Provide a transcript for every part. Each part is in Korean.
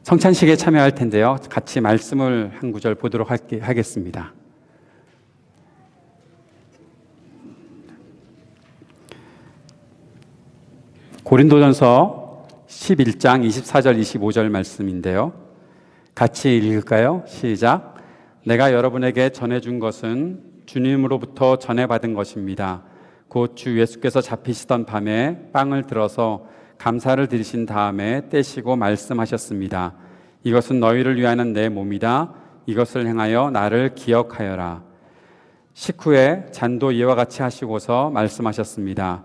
성찬식에 참여할 텐데요. 같이 말씀을 한 구절 보도록 하겠습니다. 고린도전서 11장 24절 25절 말씀인데요. 같이 읽을까요? 시작. 내가 여러분에게 전해준 것은 주님으로부터 전해받은 것입니다. 곧 주 예수께서 잡히시던 밤에 빵을 들어서 감사를 드리신 다음에 떼시고 말씀하셨습니다. 이것은 너희를 위하는 내 몸이다. 이것을 행하여 나를 기억하여라. 식후에 잔도 이와 같이 하시고서 말씀하셨습니다.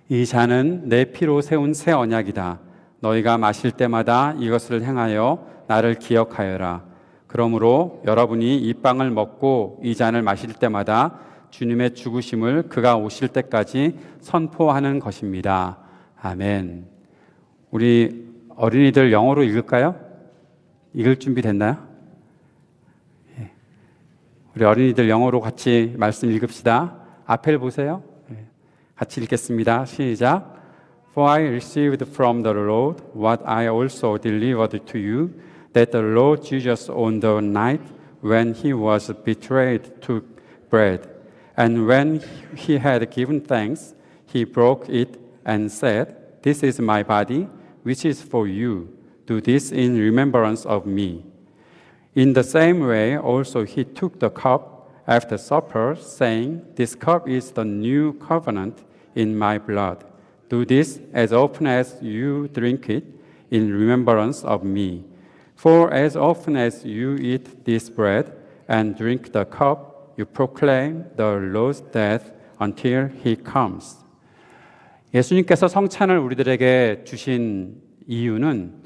이 잔은 내 피로 세운 새 언약이다. 너희가 마실 때마다 이것을 행하여 나를 기억하여라. 그러므로 여러분이 이 빵을 먹고 이 잔을 마실 때마다 주님의 죽으심을 그가 오실 때까지 선포하는 것입니다. 아멘. 우리 어린이들 영어로 읽을까요? 읽을 준비 됐나요? 우리 어린이들 영어로 같이 말씀 읽읍시다. 앞을 보세요. 같이 읽겠습니다. 시작. For I received from the Lord what I also delivered to you, that the Lord Jesus on the night when he was betrayed took bread. And when he had given thanks, he broke it and said, This is my body, which is for you. Do this in remembrance of me. In the same way, also he took the cup after supper, saying, This cup is the new covenant in my blood. Do this as often as you drink it in remembrance of me. For as often as you eat this bread and drink the cup, you proclaim the Lord's death until he comes. 예수님께서 성찬을 우리들에게 주신 이유는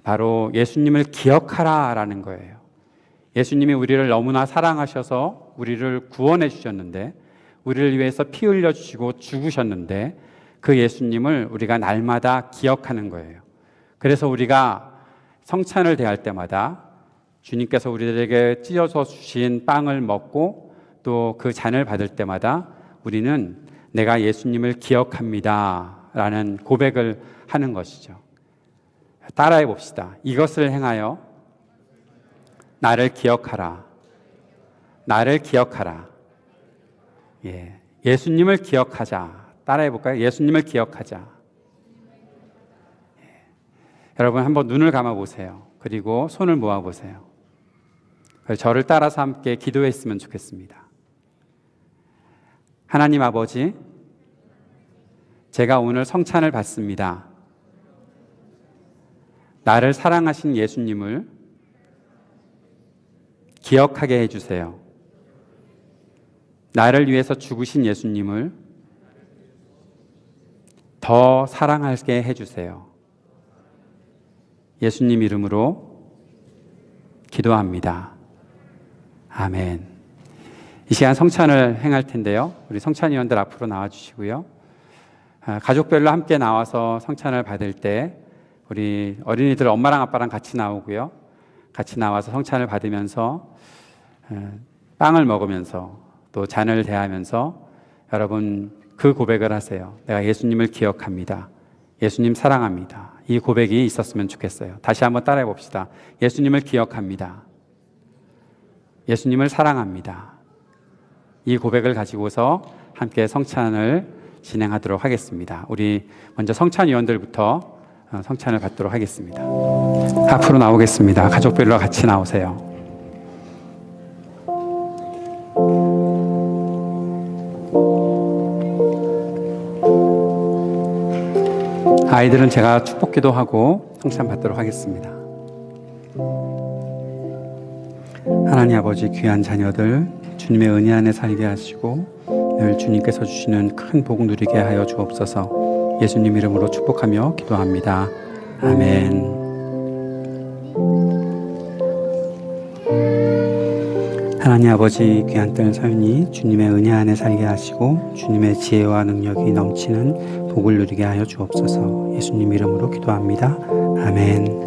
바로 예수님을 기억하라라는 거예요. 예수님이 우리를 너무나 사랑하셔서 우리를 구원해 주셨는데, 우리를 위해서 피 흘려 주시고 죽으셨는데, 그 예수님을 우리가 날마다 기억하는 거예요. 그래서 우리가 성찬을 대할 때마다 주님께서 우리들에게 찢어서 주신 빵을 먹고 또 그 잔을 받을 때마다 우리는 내가 예수님을 기억합니다 라는 고백을 하는 것이죠. 따라해 봅시다. 이것을 행하여 나를 기억하라. 나를 기억하라. 예수님을 기억하자. 따라해 볼까요? 예수님을 기억하자. 여러분 한번 눈을 감아 보세요. 그리고 손을 모아 보세요. 저를 따라서 함께 기도했으면 좋겠습니다. 하나님 아버지, 제가 오늘 성찬을 받습니다. 나를 사랑하신 예수님을 기억하게 해주세요. 나를 위해서 죽으신 예수님을 더 사랑하게 해주세요. 예수님 이름으로 기도합니다. 아멘. 이 시간 성찬을 행할 텐데요. 우리 성찬위원들 앞으로 나와주시고요. 가족별로 함께 나와서 성찬을 받을 때 우리 어린이들 엄마랑 아빠랑 같이 나오고요. 같이 나와서 성찬을 받으면서 빵을 먹으면서 또 잔을 대하면서 여러분 그 고백을 하세요. 내가 예수님을 기억합니다. 예수님 사랑합니다. 이 고백이 있었으면 좋겠어요. 다시 한번 따라해 봅시다. 예수님을 기억합니다. 예수님을 사랑합니다. 이 고백을 가지고서 함께 성찬을 진행하도록 하겠습니다. 우리 먼저 성찬위원들부터 성찬을 받도록 하겠습니다. 앞으로 나오겠습니다. 가족별로 같이 나오세요. 아이들은 제가 축복기도 하고 성찬 받도록 하겠습니다. 하나님 아버지, 귀한 자녀들 주님의 은혜 안에 살게 하시고 늘 주님께서 주시는 큰 복 누리게 하여 주옵소서. 예수님 이름으로 축복하며 기도합니다. 아멘. 하나님 아버지, 귀한 딸 서윤이 주님의 은혜 안에 살게 하시고 주님의 지혜와 능력이 넘치는 복을 누리게 하여 주옵소서. 예수님 이름으로 기도합니다. 아멘.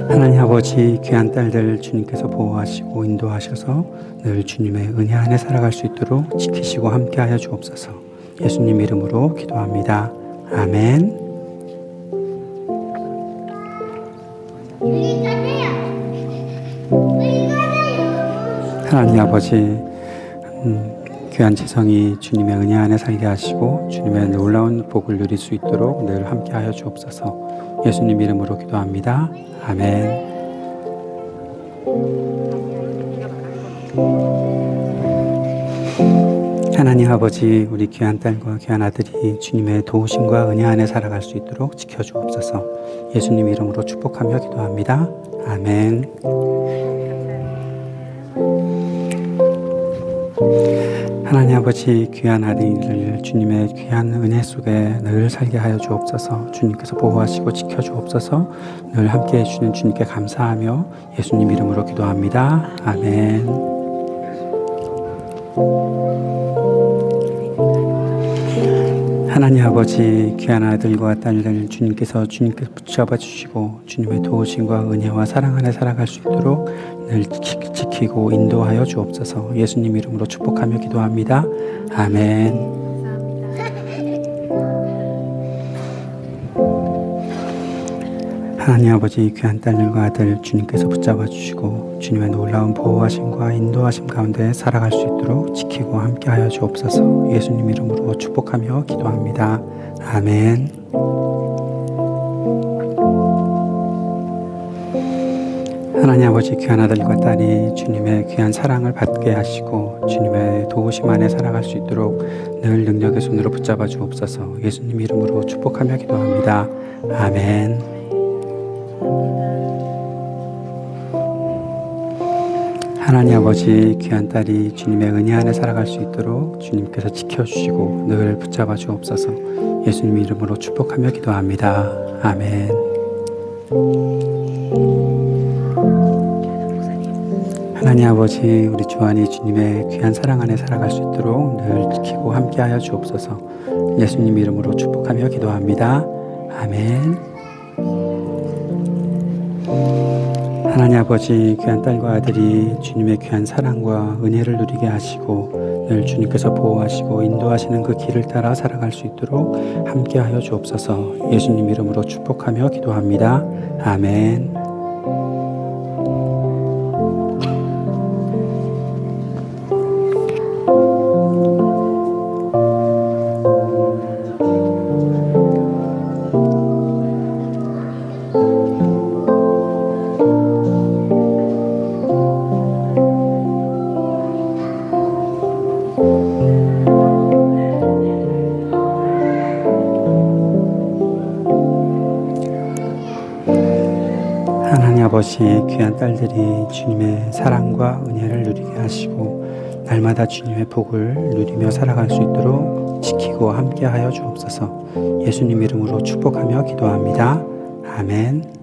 하나님 아버지, 귀한 딸들 주님께서 보호하시고 인도하셔서 늘 주님의 은혜 안에 살아갈 수 있도록 지키시고 함께하여 주옵소서. 예수님 이름으로 기도합니다. 아멘. 하나님 아버지, 귀한 지성이 주님의 은혜 안에 살게 하시고 주님의 놀라운 복을 누릴 수 있도록 늘 함께하여 주옵소서. 예수님 이름으로 기도합니다. 아멘. 하나님 아버지, 우리 귀한 딸과 귀한 아들이 주님의 도우심과 은혜 안에 살아갈 수 있도록 지켜주옵소서. 예수님 이름으로 축복하며 기도합니다. 아멘. 하나님 아버지, 귀한 아들을 주님의 귀한 은혜 속에 늘 살게 하여 주옵소서. 주님께서 보호하시고 지켜주옵소서. 늘 함께해 주시는 주님께 감사하며 예수님 이름으로 기도합니다. 아멘. 하나님 아버지, 귀한 아들과 딸들 주님께서 붙잡아 주시고 주님의 도우심과 은혜와 사랑 안에 살아갈 수 있도록 늘 지키고 인도하여 주옵소서. 예수님 이름으로 축복하며 기도합니다. 아멘. 하나님 아버지, 귀한 딸들과 아들 주님께서 붙잡아 주시고 주님의 놀라운 보호하심과 인도하심 가운데 살아갈 수 있도록 지키고 함께하여 주옵소서. 예수님 이름으로 축복하며 기도합니다. 아멘. 하나님 아버지, 귀한 아들과 딸이 주님의 귀한 사랑을 받게 하시고 주님의 도우심 안에 살아갈 수 있도록 늘 능력의 손으로 붙잡아 주옵소서. 예수님 이름으로 축복하며 기도합니다. 아멘. 하나님 아버지, 귀한 딸이 주님의 은혜 안에 살아갈 수 있도록 주님께서 지켜주시고 늘 붙잡아 주옵소서. 예수님 이름으로 축복하며 기도합니다. 아멘. 하나님 아버지, 우리 주안이 주님의 귀한 사랑 안에 살아갈 수 있도록 늘 지키고 함께하여 주옵소서. 예수님 이름으로 축복하며 기도합니다. 아멘. 하나님 아버지, 귀한 딸과 아들이 주님의 귀한 사랑과 은혜를 누리게 하시고 늘 주님께서 보호하시고 인도하시는 그 길을 따라 살아갈 수 있도록 함께하여 주옵소서. 예수님 이름으로 축복하며 기도합니다. 아멘. 아버지, 귀한 딸들이 주님의 사랑과 은혜를 누리게 하시고 날마다 주님의 복을 누리며 살아갈 수 있도록 지키고 함께하여 주옵소서. 예수님 이름으로 축복하며 기도합니다. 아멘.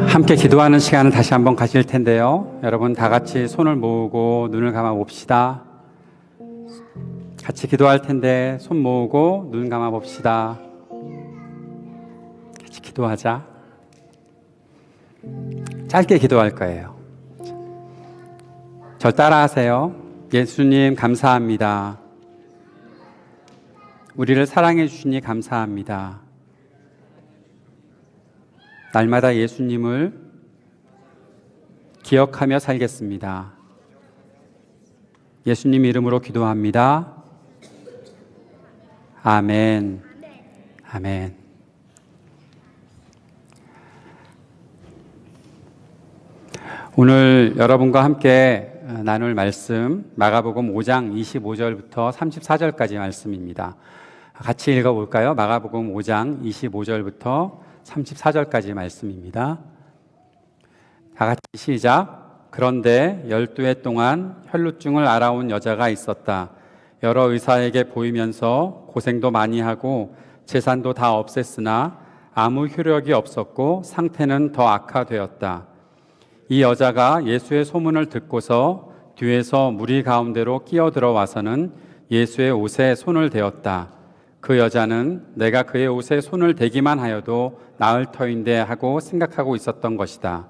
함께 기도하는 시간을 다시 한번 가질 텐데요. 여러분 다 같이 손을 모으고 눈을 감아 봅시다. 같이 기도할 텐데 손 모으고 눈 감아 봅시다. 같이 기도하자. 짧게 기도할 거예요. 절 따라하세요. 예수님 감사합니다. 우리를 사랑해 주시니 감사합니다. 날마다 예수님을 기억하며 살겠습니다. 예수님 이름으로 기도합니다. 아멘. 아멘. 오늘 여러분과 함께 나눌 말씀 마가복음 5장 25절부터 34절까지 말씀입니다. 같이 읽어볼까요? 마가복음 5장 25절부터 34절까지 말씀입니다. 다 같이 시작. 그런데 12해 동안 혈루증을 앓아온 여자가 있었다. 여러 의사에게 보이면서 고생도 많이 하고 재산도 다 없앴으나 아무 효력이 없었고 상태는 더 악화되었다. 이 여자가 예수의 소문을 듣고서 뒤에서 무리 가운데로 끼어들어와서는 예수의 옷에 손을 대었다. 그 여자는 내가 그의 옷에 손을 대기만 하여도 나을 터인데 하고 생각하고 있었던 것이다.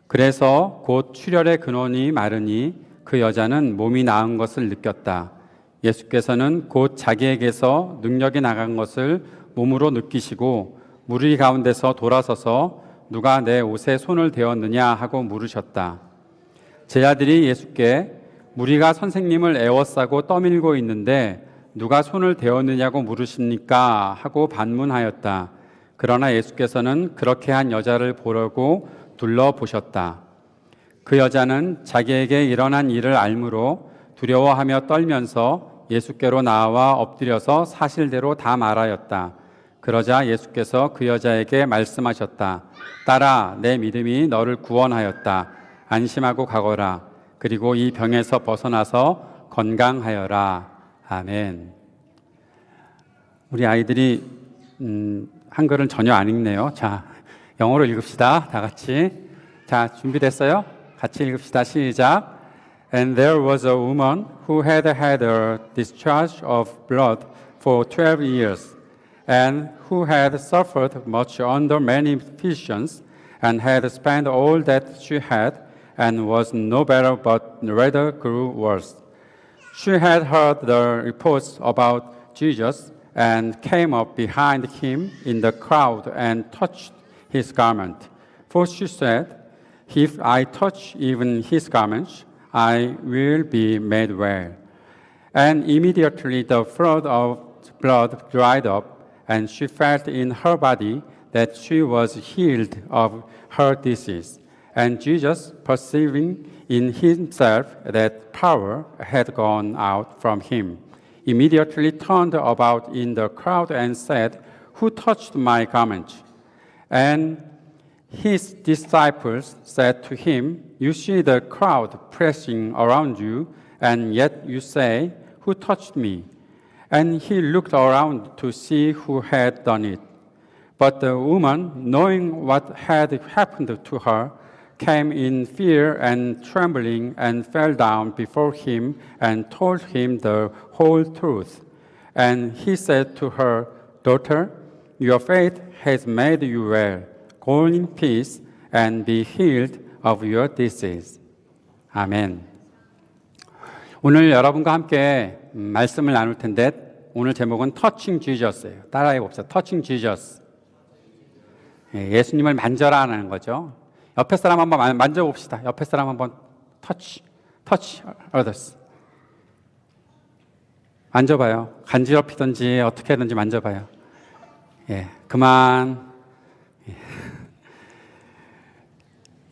그래서 곧 출혈의 근원이 마르니 그 여자는 몸이 나은 것을 느꼈다. 예수께서는 곧 자기에게서 능력이 나간 것을 몸으로 느끼시고 무리 가운데서 돌아서서 누가 내 옷에 손을 대었느냐 하고 물으셨다. 제자들이 예수께 무리가 선생님을 애워싸고 떠밀고 있는데 누가 손을 대었느냐고 물으십니까? 하고 반문하였다. 그러나 예수께서는 그렇게 한 여자를 보려고 둘러보셨다. 그 여자는 자기에게 일어난 일을 알므로 두려워하며 떨면서 예수께로 나와 엎드려서 사실대로 다 말하였다. 그러자 예수께서 그 여자에게 말씀하셨다. 딸아, 내 믿음이 너를 구원하였다. 안심하고 가거라. 그리고 이 병에서 벗어나서 건강하여라. 아멘. 우리 아이들이 한글은 전혀 안 읽네요. 자, 영어로 읽읍시다. 다 같이. 자, 준비됐어요? 같이 읽읍시다. 시작. And there was a woman who had had a discharge of blood for 12 years, and who had suffered much under many physicians, and had spent all that she had, and was no better, but rather grew worse. She had heard the reports about Jesus, and came up behind him in the crowd and touched his garment. For she said, If I touch even his garments, I will be made well. And immediately the flood of blood dried up, and she felt in her body that she was healed of her disease. And Jesus, perceiving in himself that power had gone out from him, immediately turned about in the crowd and said, Who touched my garment? And his disciples said to him, You see the crowd pressing around you, and yet you say, Who touched me? And he looked around to see who had done it. But the woman, knowing what had happened to her, came in fear and trembling and fell down before him and told him the whole truth. And he said to her, Daughter, your faith has made you well. Go in peace and be healed of your disease. 아멘. 오늘 여러분과 함께 말씀을 나눌 텐데 오늘 제목은 Touching Jesus예요. 따라해 봅시다. Touching Jesus. 예수님을 만져라는 거죠. 옆에 사람 한번 만져봅시다. 옆에 사람 한번 touch others. 만져봐요. 간지럽히든지 어떻게 하든지 만져봐요. 예, 그만.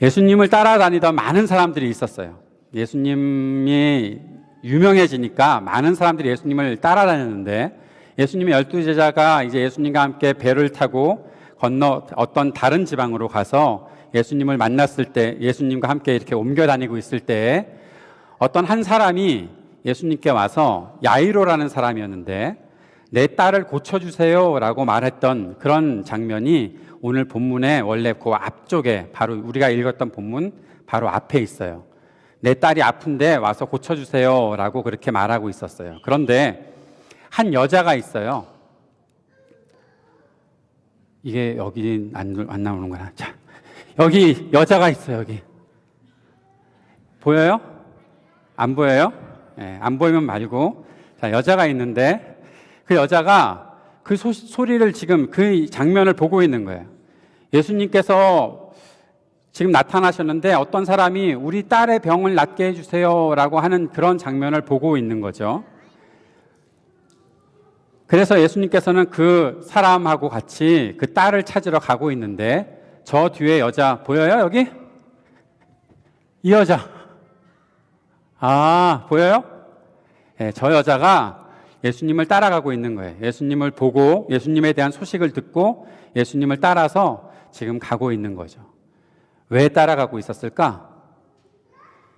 예수님을 따라다니던 많은 사람들이 있었어요. 예수님이 유명해지니까 많은 사람들이 예수님을 따라다녔는데 예수님의 12제자가 이제 예수님과 함께 배를 타고 건너 어떤 다른 지방으로 가서 예수님을 만났을 때 예수님과 함께 이렇게 옮겨 다니고 있을 때 어떤 한 사람이 예수님께 와서 야이로라는 사람이었는데 내 딸을 고쳐주세요 라고 말했던 그런 장면이 오늘 본문에 원래 그 앞쪽에 바로 우리가 읽었던 본문 바로 앞에 있어요. 내 딸이 아픈데 와서 고쳐주세요 라고 그렇게 말하고 있었어요. 그런데 한 여자가 있어요. 이게 여기 안 나오는구나. 자, 여기 여자가 있어요. 여기 보여요? 안 보여요? 네, 안 보이면 말고. 자, 여자가 있는데 그 여자가 그 소리를 지금 그 장면을 보고 있는 거예요. 예수님께서 지금 나타나셨는데 어떤 사람이 우리 딸의 병을 낫게 해주세요 라고 하는 그런 장면을 보고 있는 거죠. 그래서 예수님께서는 그 사람하고 같이 그 딸을 찾으러 가고 있는데 저 뒤에 여자 보여요? 여기? 이 여자. 아, 보여요? 네, 저 여자가 예수님을 따라가고 있는 거예요. 예수님을 보고 예수님에 대한 소식을 듣고 예수님을 따라서 지금 가고 있는 거죠. 왜 따라가고 있었을까?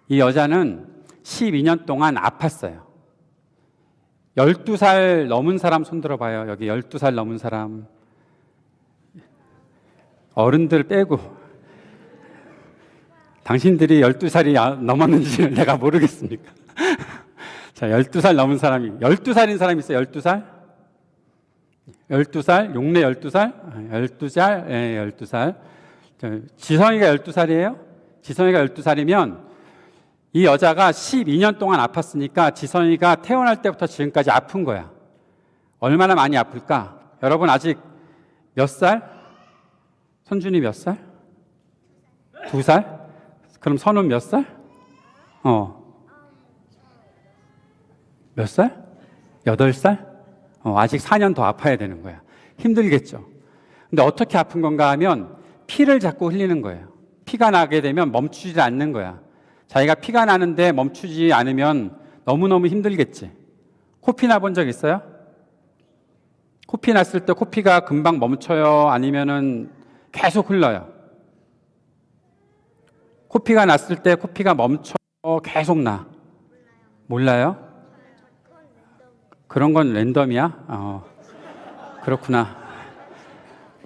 이 여자는 12년 동안 아팠어요. 12살 넘은 사람 손 들어봐요. 여기 12살 넘은 사람. 어른들 빼고. 당신들이 12살이 넘었는지는 내가 모르겠습니까? 자, 12살 넘은 사람이, 12살인 사람이 있어요? 12살? 12살? 용내 12살? 12살? 예, 12살. 지성이가 12살이에요? 지성이가 12살이면 이 여자가 12년 동안 아팠으니까 지성이가 태어날 때부터 지금까지 아픈 거야. 얼마나 많이 아플까? 여러분 아직 몇 살? 선준이 몇 살? 2살? 그럼 선우는 몇 살? 몇 살? 8살? 아직 4년 더 아파야 되는 거야. 힘들겠죠. 근데 어떻게 아픈 건가 하면 피를 자꾸 흘리는 거예요. 피가 나게 되면 멈추지 않는 거야. 자기가 피가 나는데 멈추지 않으면 너무너무 힘들겠지. 코피 나본 적 있어요? 코피 났을 때 코피가 금방 멈춰요? 아니면은 계속 흘러요? 코피가 났을 때 코피가 멈춰 계속 나? 몰라요? 그런 건 랜덤이야? 그렇구나.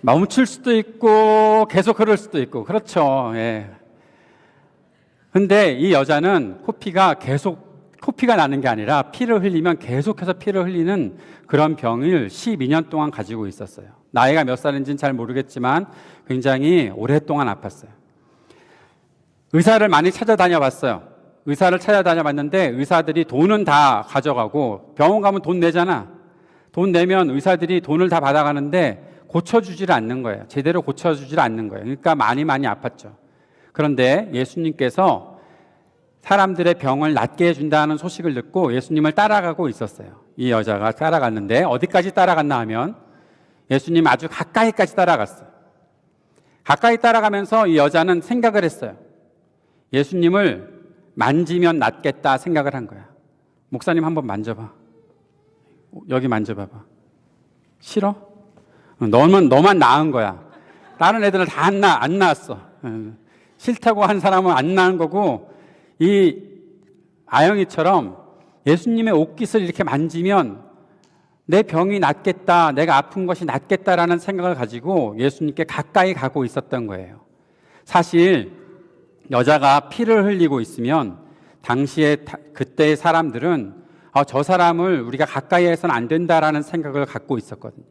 멈출 수도 있고 계속 흐를 수도 있고 그렇죠. 예. 근데 이 여자는 코피가 나는 게 아니라 피를 흘리면 계속해서 피를 흘리는 그런 병을 12년 동안 가지고 있었어요. 나이가 몇 살인지는 잘 모르겠지만 굉장히 오랫동안 아팠어요. 의사를 많이 찾아다녀 봤어요. 의사를 찾아다녀 봤는데 의사들이 돈은 다 가져가고 병원 가면 돈 내잖아. 돈 내면 의사들이 돈을 다 받아가는데 고쳐주지를 않는 거예요. 제대로 고쳐주지를 않는 거예요. 그러니까 많이 아팠죠. 그런데 예수님께서 사람들의 병을 낫게 해준다는 소식을 듣고 예수님을 따라가고 있었어요. 이 여자가 따라갔는데 어디까지 따라갔나 하면 예수님 아주 가까이까지 따라갔어요. 가까이 따라가면서 이 여자는 생각을 했어요. 예수님을 만지면 낫겠다 생각을 한 거야. 목사님 한번 만져봐. 여기 만져봐봐. 싫어? 너만 나은 거야. 다른 애들은 다 안 나았어. 싫다고 한 사람은 안 나은 거고, 이 아영이처럼 예수님의 옷깃을 이렇게 만지면 내 병이 낫겠다, 내가 아픈 것이 낫겠다라는 생각을 가지고 예수님께 가까이 가고 있었던 거예요. 사실 여자가 피를 흘리고 있으면 당시에 그때의 사람들은 저 사람을 우리가 가까이 해서는 안 된다라는 생각을 갖고 있었거든요.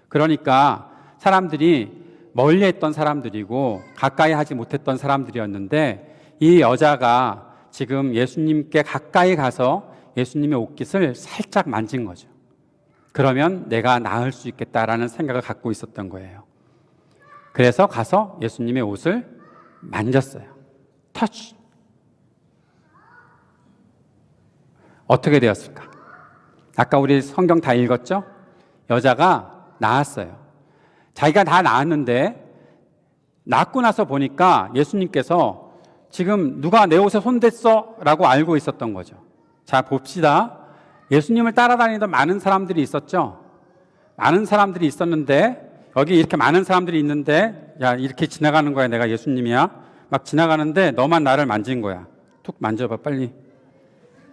그러니까 사람들이 멀리 했던 사람들이고 가까이 하지 못했던 사람들이었는데 이 여자가 지금 예수님께 가까이 가서 예수님의 옷깃을 살짝 만진 거죠. 그러면 내가 나을 수 있겠다라는 생각을 갖고 있었던 거예요. 그래서 가서 예수님의 옷을 만졌어요. 터치. 어떻게 되었을까? 아까 우리 성경 다 읽었죠? 여자가 나았어요. 자기가 다 나았는데 낫고 나서 보니까 예수님께서 지금 누가 내 옷에 손댔어? 라고 알고 있었던 거죠. 자, 봅시다. 예수님을 따라다니던 많은 사람들이 있었죠. 많은 사람들이 있었는데 여기 이렇게 많은 사람들이 있는데 야, 이렇게 지나가는 거야. 내가 예수님이야. 막 지나가는데 너만 나를 만진 거야. 툭 만져봐, 빨리.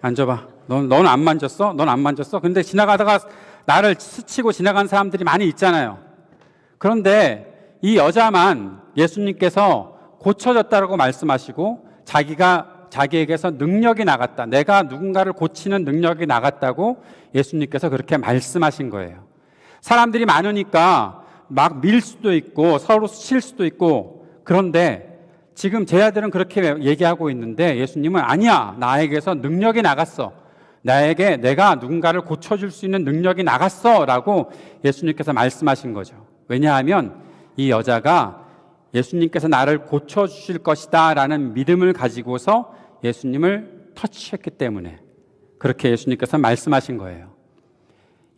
만져봐. 너는 안 만졌어? 넌 안 만졌어? 근데 지나가다가 나를 스치고 지나간 사람들이 많이 있잖아요. 그런데 이 여자만 예수님께서 고쳐졌다고 말씀하시고 자기에게서 능력이 나갔다. 내가 누군가를 고치는 능력이 나갔다고 예수님께서 그렇게 말씀하신 거예요. 사람들이 많으니까 막 밀 수도 있고 서로 스칠 수도 있고 그런데 지금 제 아들은 그렇게 얘기하고 있는데 예수님은 아니야. 나에게서 능력이 나갔어. 내가 누군가를 고쳐줄 수 있는 능력이 나갔어 라고 예수님께서 말씀하신 거죠. 왜냐하면 이 여자가 예수님께서 나를 고쳐주실 것이다 라는 믿음을 가지고서 예수님을 터치했기 때문에 그렇게 예수님께서 말씀하신 거예요.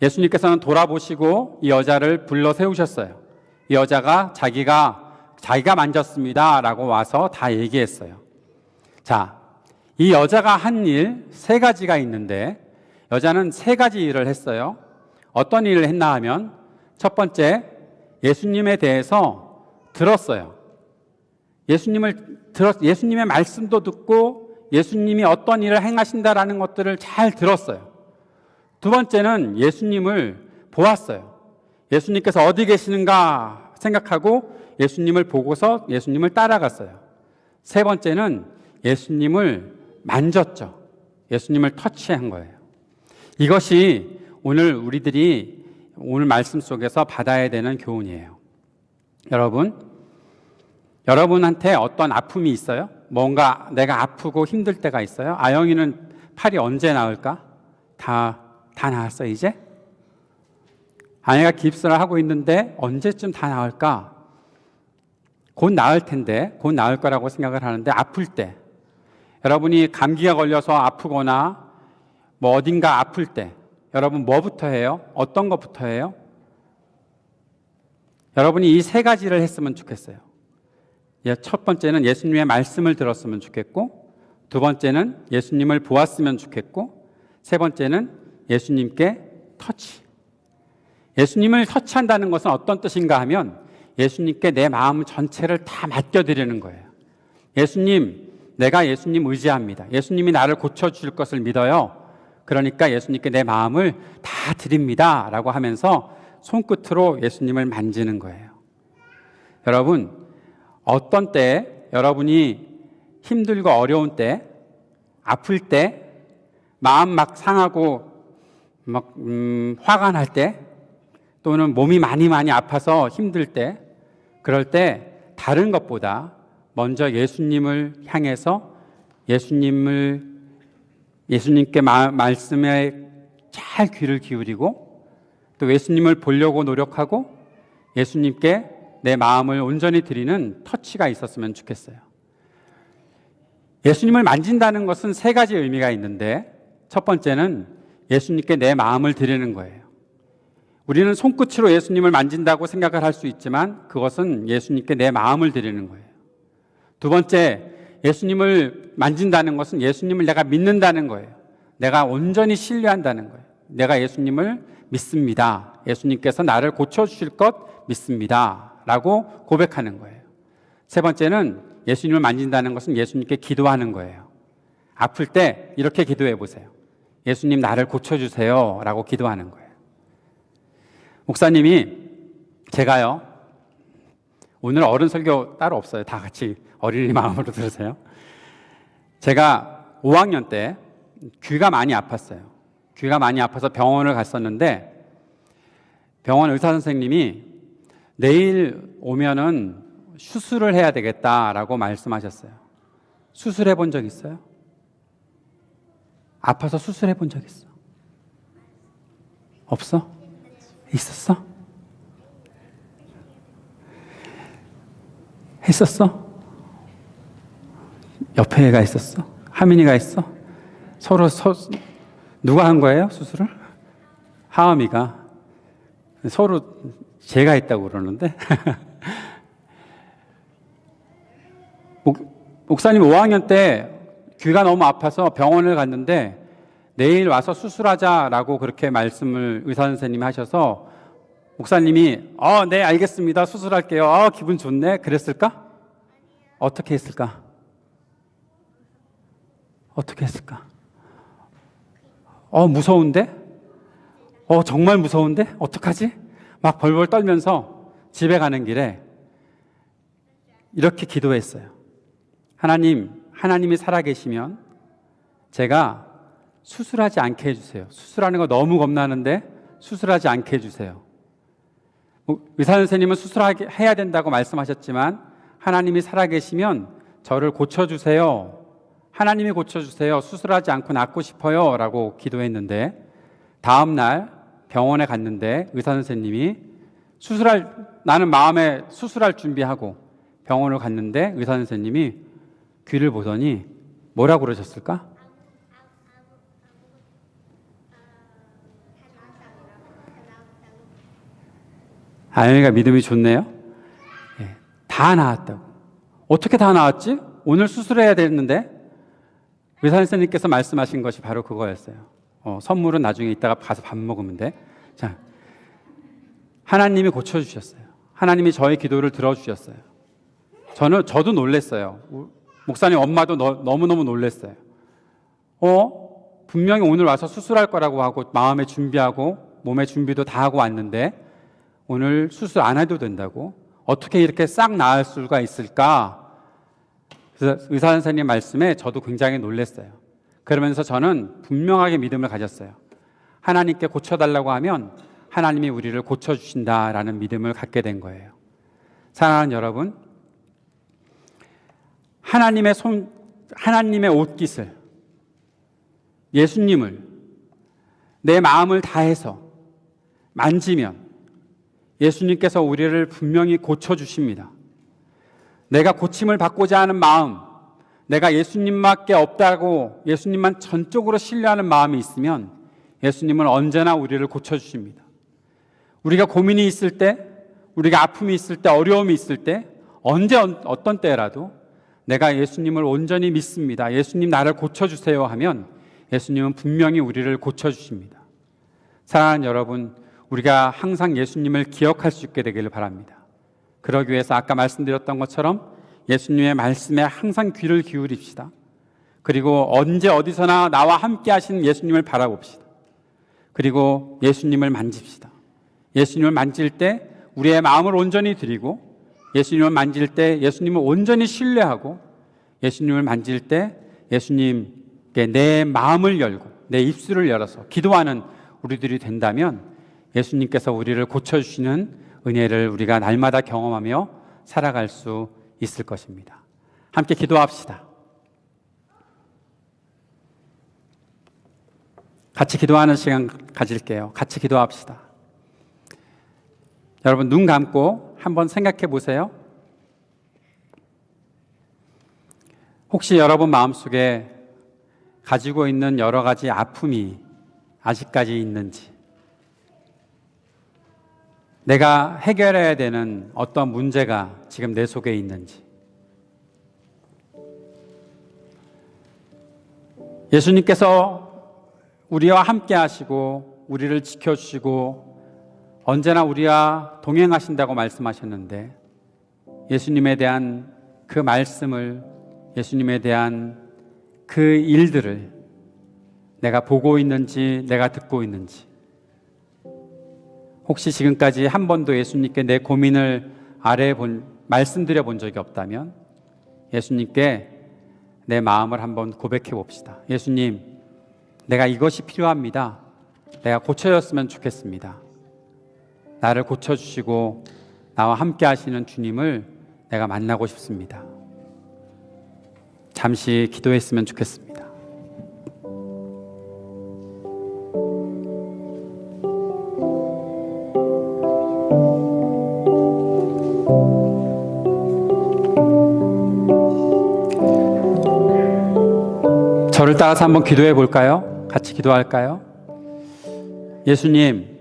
예수님께서는 돌아보시고 이 여자를 불러 세우셨어요. 이 여자가 자기가 만졌습니다 라고 와서 다 얘기했어요. 자, 이 여자가 한 일 3가지가 있는데 여자는 세 가지 일을 했어요. 어떤 일을 했나 하면 첫 번째, 예수님에 대해서 들었어요. 예수님의 말씀도 듣고 예수님이 어떤 일을 행하신다라는 것들을 잘 들었어요. 두 번째는 예수님을 보았어요. 예수님께서 어디 계시는가 생각하고 예수님을 보고서 예수님을 따라갔어요. 세 번째는 예수님을 만졌죠. 예수님을 터치한 거예요. 이것이 오늘 우리들이 오늘 말씀 속에서 받아야 되는 교훈이에요. 여러분한테 어떤 아픔이 있어요? 뭔가 내가 아프고 힘들 때가 있어요? 아영이는 팔이 언제 나을까? 다 나았어 이제? 아내가 깁스를 하고 있는데 언제쯤 다 나을까? 곧 나을 텐데, 곧 나을 거라고 생각을 하는데 아플 때, 여러분이 감기가 걸려서 아프거나 뭐 어딘가 아플 때 여러분 뭐부터 해요? 어떤 것부터 해요? 여러분이 이 세 가지를 했으면 좋겠어요. 첫 번째는 예수님의 말씀을 들었으면 좋겠고, 두 번째는 예수님을 보았으면 좋겠고, 세 번째는 예수님께 터치. 예수님을 터치한다는 것은 어떤 뜻인가 하면 예수님께 내 마음 전체를 다 맡겨드리는 거예요. 예수님, 내가 예수님 의지합니다. 예수님이 나를 고쳐줄 것을 믿어요. 그러니까 예수님께 내 마음을 다 드립니다 라고 하면서 손끝으로 예수님을 만지는 거예요. 여러분, 어떤 때 여러분이 힘들고 어려운 때, 아플 때, 마음 막 상하고 막 화가 날 때, 또는 몸이 많이 아파서 힘들 때, 그럴 때 다른 것보다 먼저 예수님을 향해서 예수님께 말씀에 잘 귀를 기울이고 또 예수님을 보려고 노력하고 예수님께 내 마음을 온전히 드리는 터치가 있었으면 좋겠어요. 예수님을 만진다는 것은 세 가지 의미가 있는데 첫 번째는 예수님께 내 마음을 드리는 거예요. 우리는 손끝으로 예수님을 만진다고 생각을 할 수 있지만 그것은 예수님께 내 마음을 드리는 거예요. 두 번째, 예수님을 만진다는 것은 예수님을 내가 믿는다는 거예요. 내가 온전히 신뢰한다는 거예요. 내가 예수님을 믿습니다. 예수님께서 나를 고쳐주실 것 믿습니다 라고 고백하는 거예요. 세 번째는 예수님을 만진다는 것은 예수님께 기도하는 거예요. 아플 때 이렇게 기도해 보세요. 예수님, 나를 고쳐주세요 라고 기도하는 거예요. 목사님이, 제가요, 오늘 어른 설교 따로 없어요. 다 같이 어린이 마음으로 들으세요. 제가 5학년 때 귀가 많이 아팠어요. 귀가 많이 아파서 병원을 갔었는데 병원 의사 선생님이 내일 오면은 수술을 해야 되겠다라고 말씀하셨어요. 수술해 본 적 있어요? 아파서 수술해 본 적 있어? 없어? 있었어? 했었어? 옆에 애가 있었어? 하민이가 있어? 누가 한 거예요? 수술을? 하은이가. 서로 제가 했다고 그러는데 목사님 5학년 때 귀가 너무 아파서 병원을 갔는데 내일 와서 수술하자라고 그렇게 말씀을 의사 선생님이 하셔서 목사님이 네 알겠습니다 수술할게요 기분 좋네 그랬을까? 어떻게 했을까? 무서운데? 정말 무서운데? 어떡하지? 막 벌벌 떨면서 집에 가는 길에 이렇게 기도했어요. 하나님이 살아계시면 제가 수술하지 않게 해주세요. 수술하는 거 너무 겁나는데 수술하지 않게 해주세요. 의사 선생님은 수술해야 된다고 말씀하셨지만 하나님이 살아계시면 저를 고쳐주세요. 하나님이 고쳐주세요. 수술하지 않고 낫고 싶어요 라고 기도했는데 다음 날 병원에 갔는데 의사 선생님이 나는 마음에 수술할 준비하고 병원을 갔는데 의사 선생님이 귀를 보더니 뭐라고 그러셨을까? 아영이가 믿음이 좋네요. 다 나았다고. 어떻게 다 나았지? 오늘 수술해야 되는데 의사 선생님께서 말씀하신 것이 바로 그거였어요. 선물은 나중에 이따가 가서 밥 먹으면 돼. 자, 하나님이 고쳐주셨어요. 하나님이 저의 기도를 들어주셨어요. 저도 놀랐어요. 목사님 엄마도 너무너무 놀랐어요. 분명히 오늘 와서 수술할 거라고 하고 마음에 준비하고 몸에 준비도 다 하고 왔는데 오늘 수술 안 해도 된다고? 어떻게 이렇게 싹 나을 수가 있을까? 그래서 의사 선생님 말씀에 저도 굉장히 놀랐어요. 그러면서 저는 분명하게 믿음을 가졌어요. 하나님께 고쳐달라고 하면 하나님이 우리를 고쳐주신다라는 믿음을 갖게 된 거예요. 사랑하는 여러분, 하나님의 옷깃을, 예수님을 내 마음을 다해서 만지면 예수님께서 우리를 분명히 고쳐주십니다. 내가 고침을 받고자 하는 마음, 내가 예수님밖에 없다고 예수님만 전적으로 신뢰하는 마음이 있으면 예수님은 언제나 우리를 고쳐주십니다. 우리가 고민이 있을 때, 우리가 아픔이 있을 때, 어려움이 있을 때, 언제 어떤 때라도 내가 예수님을 온전히 믿습니다. 예수님 나를 고쳐주세요 하면 예수님은 분명히 우리를 고쳐주십니다. 사랑하는 여러분, 우리가 항상 예수님을 기억할 수 있게 되기를 바랍니다. 그러기 위해서 아까 말씀드렸던 것처럼 예수님의 말씀에 항상 귀를 기울입시다. 그리고 언제 어디서나 나와 함께 하신 예수님을 바라봅시다. 그리고 예수님을 만집시다. 예수님을 만질 때 우리의 마음을 온전히 드리고, 예수님을 만질 때 예수님을 온전히 신뢰하고, 예수님을 만질 때 예수님께 내 마음을 열고 내 입술을 열어서 기도하는 우리들이 된다면 예수님께서 우리를 고쳐주시는 은혜를 우리가 날마다 경험하며 살아갈 수 있을 것입니다. 함께 기도합시다. 같이 기도하는 시간 가질게요. 같이 기도합시다. 여러분 눈 감고 한번 생각해 보세요. 혹시 여러분 마음속에 가지고 있는 여러 가지 아픔이 아직까지 있는지, 내가 해결해야 되는 어떤 문제가 지금 내 속에 있는지, 예수님께서 우리와 함께 하시고 우리를 지켜주시고 언제나 우리와 동행하신다고 말씀하셨는데 예수님에 대한 그 말씀을, 예수님에 대한 그 일들을 내가 보고 있는지, 내가 듣고 있는지, 혹시 지금까지 한 번도 예수님께 내 고민을 말씀드려 본 적이 없다면 예수님께 내 마음을 한번 고백해 봅시다. 예수님, 내가 이것이 필요합니다. 내가 고쳐졌으면 좋겠습니다. 나를 고쳐주시고 나와 함께 하시는 주님을 내가 만나고 싶습니다. 잠시 기도했으면 좋겠습니다. 저를 따라서 한번 기도해 볼까요? 같이 기도할까요? 예수님,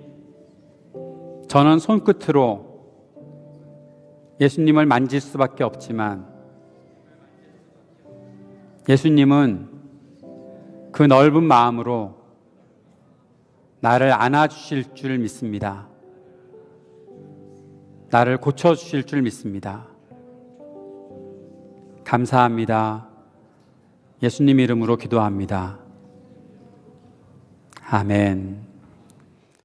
저는 손끝으로 예수님을 만질 수밖에 없지만 예수님은 그 넓은 마음으로 나를 안아주실 줄 믿습니다. 나를 고쳐주실 줄 믿습니다. 감사합니다. 예수님 이름으로 기도합니다. 아멘.